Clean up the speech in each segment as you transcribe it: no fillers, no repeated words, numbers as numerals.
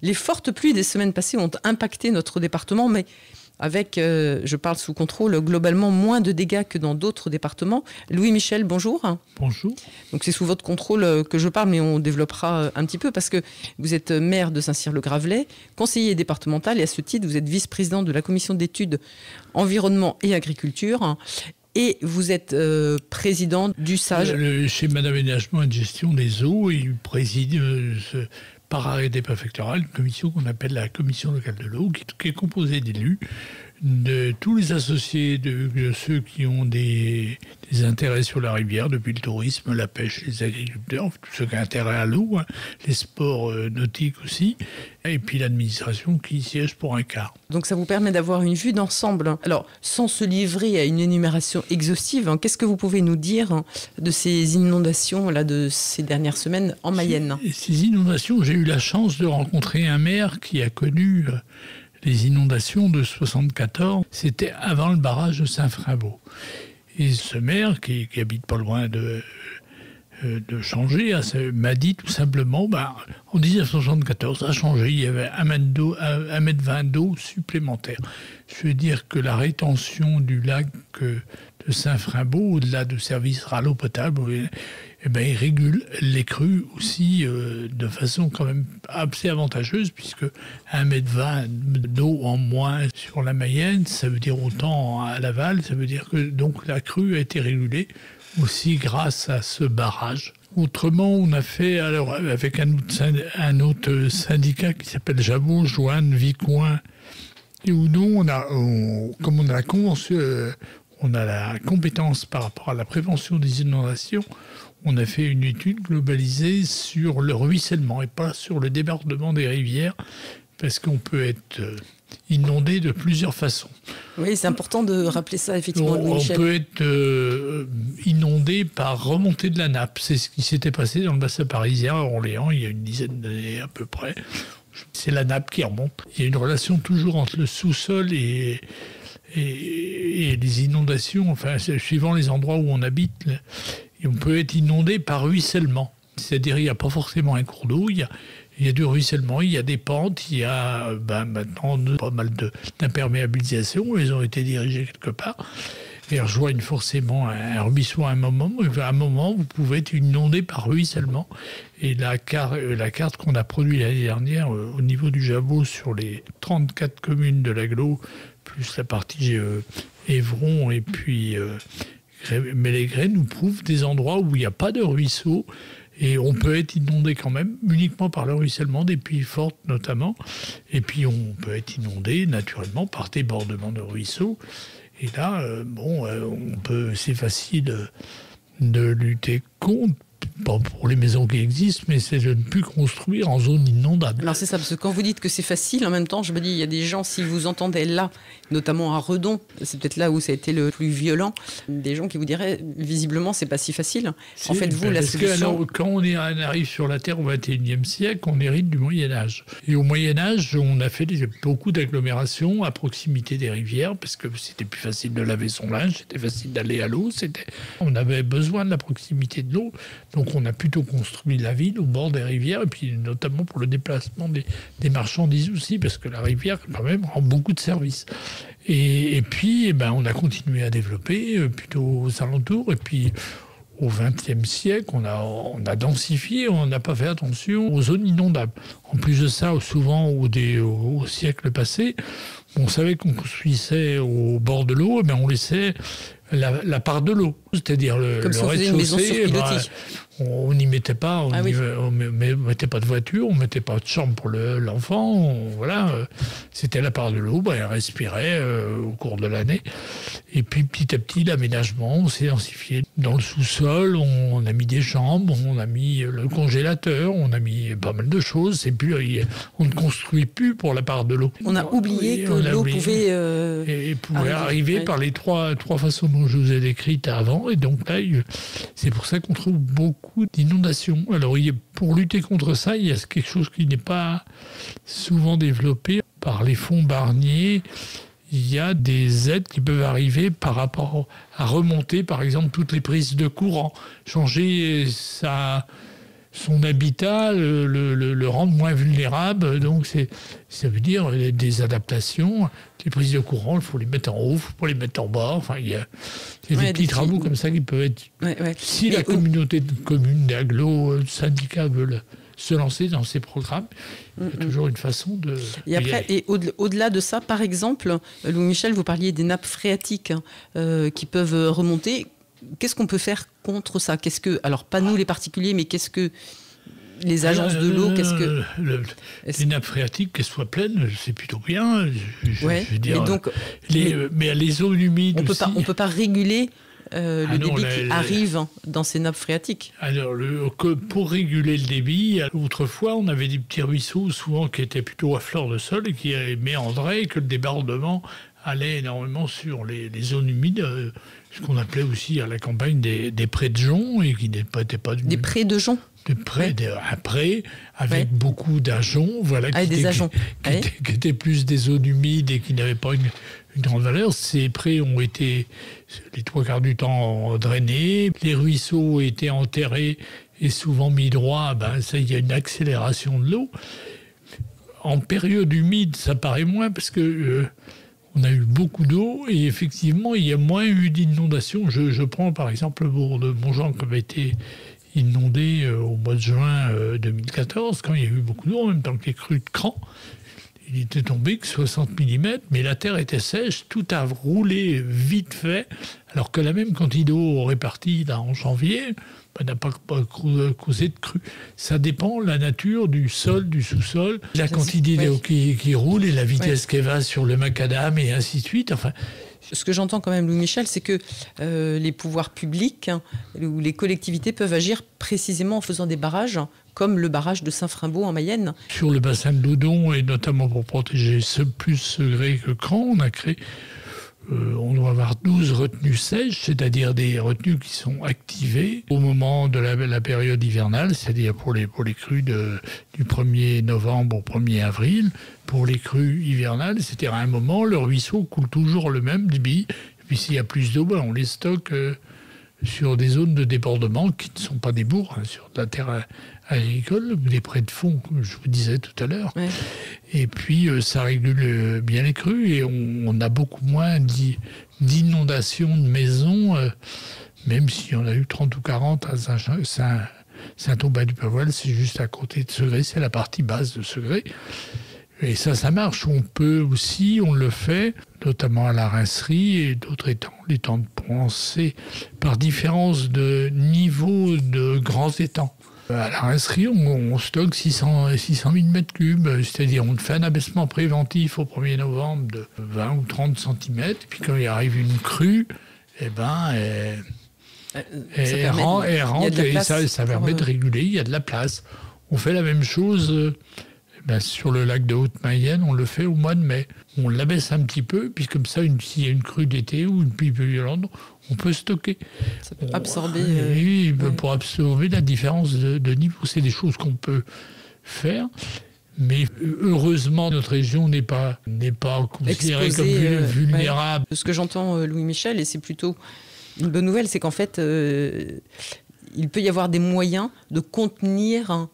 Les fortes pluies des semaines passées ont impacté notre département, mais avec, je parle sous contrôle, globalement moins de dégâts que dans d'autres départements. Louis-Michel, bonjour. Bonjour. Donc c'est sous votre contrôle que je parle, mais on développera un petit peu parce que vous êtes maire de Saint-Cyr-le-Gravelay, conseiller départemental et à ce titre, vous êtes vice-président de la commission d'études environnement et agriculture. Et vous êtes président du SAGE. Le schéma d'aménagement et de gestion des eaux, il préside par arrêté préfectoral une commission qu'on appelle la commission locale de l'eau, qui est composée d'élus, de tous les associés, de ceux qui ont des intérêts sur la rivière, depuis le tourisme, la pêche, les agriculteurs, tous ceux qui ont intérêt à l'eau, hein, les sports nautiques aussi, et puis l'administration qui siège pour un quart. Donc ça vous permet d'avoir une vue d'ensemble. Alors, sans se livrer à une énumération exhaustive, qu'est-ce que vous pouvez nous dire de ces inondations là, de ces dernières semaines en Mayenne ? Ces inondations, j'ai eu la chance de rencontrer un maire qui a connu les inondations de 1974. C'était avant le barrage de Saint-Frimbault. Et ce maire, qui habite pas loin de changer, m'a dit tout simplement, en 1974, ça a changé, il y avait 1,20 m d'eau supplémentaire. Je veux dire que la rétention du lac de Saint-Frimbault, au-delà de services à l'eau potable, il régule les crues aussi de façon quand même assez avantageuse, puisque 1,20 m d'eau en moins sur la Mayenne, ça veut dire autant à l'aval, ça veut dire que donc la crue a été régulée aussi grâce à ce barrage. Autrement, on a fait, alors, avec un autre syndicat qui s'appelle Jabot, Joanne, Vicoin, et où nous, comme on a la convention, on a la compétence par rapport à la prévention des inondations, on a fait une étude globalisée sur le ruissellement et pas sur le débordement des rivières, parce qu'on peut être inondé de plusieurs façons. Oui, c'est important de rappeler ça, effectivement, Louis-Michel. On peut être inondé par remontée de la nappe. C'est ce qui s'était passé dans le bassin parisien à Orléans il y a une dizaine d'années à peu près. C'est la nappe qui remonte. Il y a une relation toujours entre le sous-sol et les inondations, enfin, suivant les endroits où on habite. Et on peut être inondé par ruissellement. C'est-à-dire qu'il n'y a pas forcément un cours d'eau, il y a du ruissellement, il y a des pentes, il y a maintenant pas mal d'imperméabilisation, elles ont été dirigées quelque part. Elles rejoignent forcément un ruisseau à un moment. À un moment, vous pouvez être inondé par ruissellement. Et la carte qu'on a produite l'année dernière au niveau du Jabot sur les 34 communes de l'agglo, plus la partie Évron et puis Mélégré, nous prouve des endroits où il n'y a pas de ruisseau. Et on peut être inondé quand même, uniquement par le ruissellement des pluies fortes notamment. Et puis on peut être inondé naturellement par débordement de ruisseaux. Et là, c'est facile de lutter contre, pas pour les maisons qui existent, mais c'est de ne plus construire en zone inondable. Alors c'est ça, parce que quand vous dites que c'est facile, en même temps, je me dis, il y a des gens, si vous entendez là, notamment à Redon, c'est peut-être là où ça a été le plus violent, des gens qui vous diraient, visiblement, c'est pas si facile. En fait, vous, la solution... Quand on arrive sur la Terre au XXIe siècle, on hérite du Moyen-Âge. Et au Moyen-Âge, on a fait beaucoup d'agglomérations à proximité des rivières, parce que c'était plus facile de laver son linge, c'était facile d'aller à l'eau, on avait besoin de la proximité de l'eau. Donc on a plutôt construit la ville au bord des rivières, et puis notamment pour le déplacement des marchandises aussi, parce que la rivière quand même rend beaucoup de services. Et puis on a continué à développer plutôt aux alentours, et puis au XXe siècle, on a densifié, on n'a pas fait attention aux zones inondables. En plus de ça, souvent au siècle passé, on savait qu'on construisait au bord de l'eau, mais on laissait la part de l'eau, c'est-à-dire le rez-de-chaussée, on n'y mettait pas, on mettait pas de voiture, on mettait pas de chambre pour l'enfant, c'était la part de l'eau, elle respirait au cours de l'année. Et puis petit à petit, l'aménagement, on s'est densifié. Dans le sous-sol, on a mis des chambres, on a mis le congélateur, on a mis pas mal de choses. On ne construit plus pour la part de l'eau. On a oublié que l'eau pouvait arriver par les trois façons dont je vous ai décrites avant. Et donc là, c'est pour ça qu'on trouve beaucoup d'inondations. Alors pour lutter contre ça, il y a quelque chose qui n'est pas souvent développé par les fonds Barnier. Il y a des aides qui peuvent arriver par rapport à remonter, par exemple, toutes les prises de courant, changer son habitat, le rendre moins vulnérable. Donc ça veut dire des adaptations. Les prises de courant, il faut les mettre en haut, il faut les mettre en bas. Enfin, il y a des petits travaux comme ça qui peuvent être... Si la communauté de communes, des agglos, syndicats veulent se lancer dans ces programmes, il y a toujours une façon de... Et au-delà de ça, par exemple, Louis-Michel, vous parliez des nappes phréatiques qui peuvent remonter. Qu'est-ce qu'on peut faire contre ça? Alors, pas nous les particuliers, mais qu'est-ce que les agences de l'eau, les nappes phréatiques, qu'elles soient pleines, c'est plutôt bien. Je veux dire, mais les zones humides on peut pas réguler le débit qui arrive dans ces nappes phréatiques. Alors, pour réguler le débit, autrefois, on avait des petits ruisseaux, souvent qui étaient plutôt à fleur de sol et qui méandraient, et que le débordement allait énormément sur les zones humides, ce qu'on appelait aussi à la campagne des prés de joncs, et qui n'étaient pas... Des prés de joncs? Un pré avec beaucoup d'ajoncs, voilà, qui étaient plus des zones humides et qui n'avaient pas une grande valeur. Ces prés ont été, les 3/4 du temps, drainés. Les ruisseaux étaient enterrés et souvent mis droit. Ça, il y a une accélération de l'eau. En période humide, ça paraît moins parce que on a eu beaucoup d'eau et effectivement, il y a moins eu d'inondations. Je prends par exemple le bourg de Montjean qui avait été inondé au mois de juin 2014, quand il y a eu beaucoup d'eau, en même temps que les crues de Cran. Il était tombé que 60 mm, mais la terre était sèche, tout a roulé vite fait, alors que la même quantité d'eau répartie là, en janvier n'a pas causé de crue. Ça dépend de la nature du sol, du sous-sol, la quantité d'eau qui roule et la vitesse qu'elle va sur le macadam et ainsi de suite. Enfin, ce que j'entends quand même, Louis-Michel, c'est que les pouvoirs publics ou les collectivités peuvent agir précisément en faisant des barrages, comme le barrage de Saint-Frimbault en Mayenne. Sur le bassin de l'Odon, et notamment pour protéger plus Segré que Cran, on a créé, on doit avoir 12 retenues sèches, c'est-à-dire des retenues qui sont activées au moment de la période hivernale, c'est-à-dire pour les crues du 1er novembre au 1er avril. Pour les crues hivernales, c'est-à-dire à un moment, le ruisseau coule toujours le même débit. Et puis s'il y a plus d'eau, on les stocke sur des zones de débordement qui ne sont pas des bourgs, sur de la terre agricole, des prés de fond, comme je vous disais tout à l'heure. Ouais. Et puis ça régule bien les crues et on a beaucoup moins d'inondations de maisons, même si on a eu 30 ou 40 à Saint-Aubin-du-Pavoil, c'est juste à côté de Segré, c'est la partie basse de Segré. Et ça marche. On peut aussi, on le fait, notamment à la rincerie et d'autres étangs, les étangs de Prancé, par différence de niveau de grands étangs. À la rincerie, on stocke 600 000 m3, c'est-à-dire on fait un abaissement préventif au 1er novembre de 20 ou 30 cm, et puis quand il arrive une crue, elle rentre et ça permet de réguler, il y a de la place. On fait la même chose sur le lac de Haute-Mayenne, on le fait au mois de mai. On l'abaisse un petit peu, puis comme ça, s'il y a une crue d'été ou une pluie violente, on peut stocker. Ça peut absorber... pour absorber la différence de niveau. C'est des choses qu'on peut faire. Mais heureusement, notre région n'est pas considérée comme vulnérable. Ce que j'entends, Louis-Michel, et c'est plutôt une bonne nouvelle, c'est qu'en fait, il peut y avoir des moyens de contenir...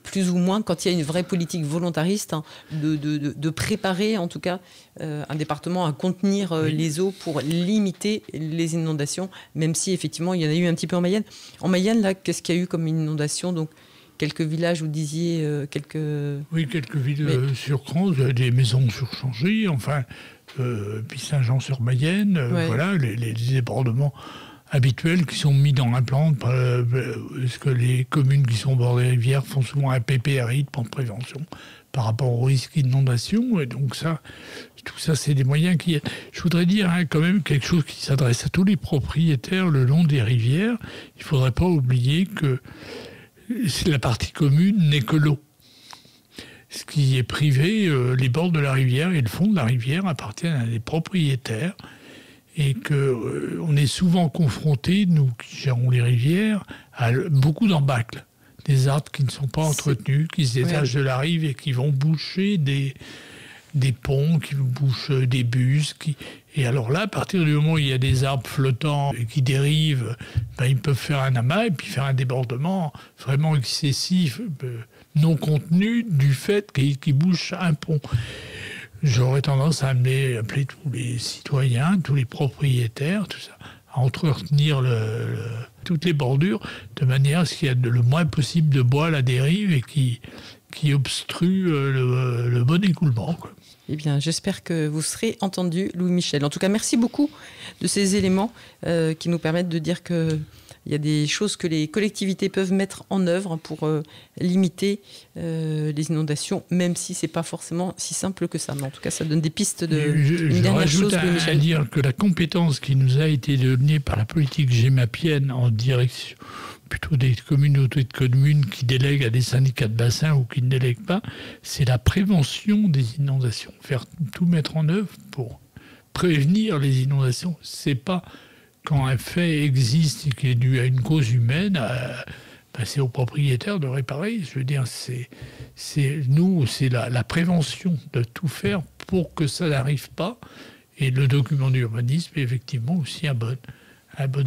plus ou moins, quand il y a une vraie politique volontariste, de préparer en tout cas un département à contenir les eaux pour limiter les inondations, même si effectivement il y en a eu un petit peu en Mayenne. En Mayenne, là, qu'est-ce qu'il y a eu comme inondation? Donc, quelques villages, vous disiez quelques... Oui, quelques villes sur Cran, des maisons surchangées, enfin, puis Saint-Jean-sur-Mayenne, voilà, les débordements habituels qui sont mis dans un plan, parce que les communes qui sont au bord des rivières font souvent un PPRI, de plan de prévention, par rapport au risque d'inondation. Et donc tout ça, c'est des moyens qui... Je voudrais dire quand même quelque chose qui s'adresse à tous les propriétaires le long des rivières. Il ne faudrait pas oublier que la partie commune n'est que l'eau. Ce qui est privé, les bords de la rivière et le fond de la rivière appartiennent à des propriétaires. Et qu'on est souvent confrontés, nous qui gérons les rivières, à beaucoup d'embâcles. Des arbres qui ne sont pas entretenus, qui se détachent de la rive et qui vont boucher des des ponts, qui vous bouchent des bus. Et alors là, à partir du moment où il y a des arbres flottants qui dérivent, ils peuvent faire un amas et puis faire un débordement vraiment excessif, non contenu du fait qu'ils bouchent un pont. J'aurais tendance à appeler tous les citoyens, tous les propriétaires, tout ça, à entretenir toutes les bordures de manière à ce qu'il y ait le moins possible de bois à la dérive et qui obstrue le bon écoulement, quoi. Eh bien, j'espère que vous serez entendu, Louis-Michel. En tout cas, merci beaucoup de ces éléments qui nous permettent de dire qu'il y a des choses que les collectivités peuvent mettre en œuvre pour limiter les inondations, même si ce n'est pas forcément si simple que ça. Mais en tout cas, ça donne des pistes Je rajoute à dire que la compétence qui nous a été donnée par la politique gémapienne en direction plutôt des communautés de communes qui délèguent à des syndicats de bassin ou qui ne délèguent pas, c'est la prévention des inondations. Tout mettre en œuvre pour prévenir les inondations. C'est pas quand un fait existe et qui est dû à une cause humaine, c'est aux propriétaires de réparer. Je veux dire, c'est la prévention de tout faire pour que ça n'arrive pas. Et le document d'urbanisme est effectivement aussi un bon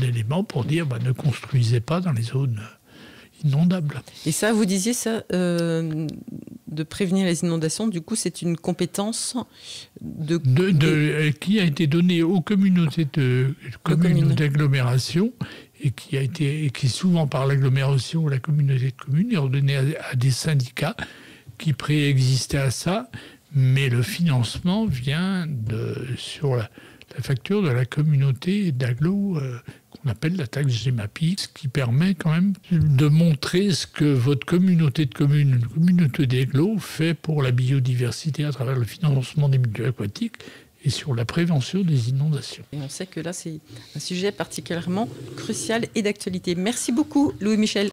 élément pour dire ne construisez pas dans les zones inondables. Et ça, vous disiez ça, de prévenir les inondations, du coup, c'est une compétence qui a été donnée aux communautés d'agglomération et qui est souvent par l'agglomération ou la communauté de communes est redonnée à des syndicats qui préexistaient à ça, mais le financement vient sur la facture de la communauté d'agglo qu'on appelle la taxe Gemapi, ce qui permet quand même de montrer ce que votre communauté de communes, une communauté d'agglo fait pour la biodiversité à travers le financement des milieux aquatiques et sur la prévention des inondations. Et on sait que là, c'est un sujet particulièrement crucial et d'actualité. Merci beaucoup, Louis-Michel.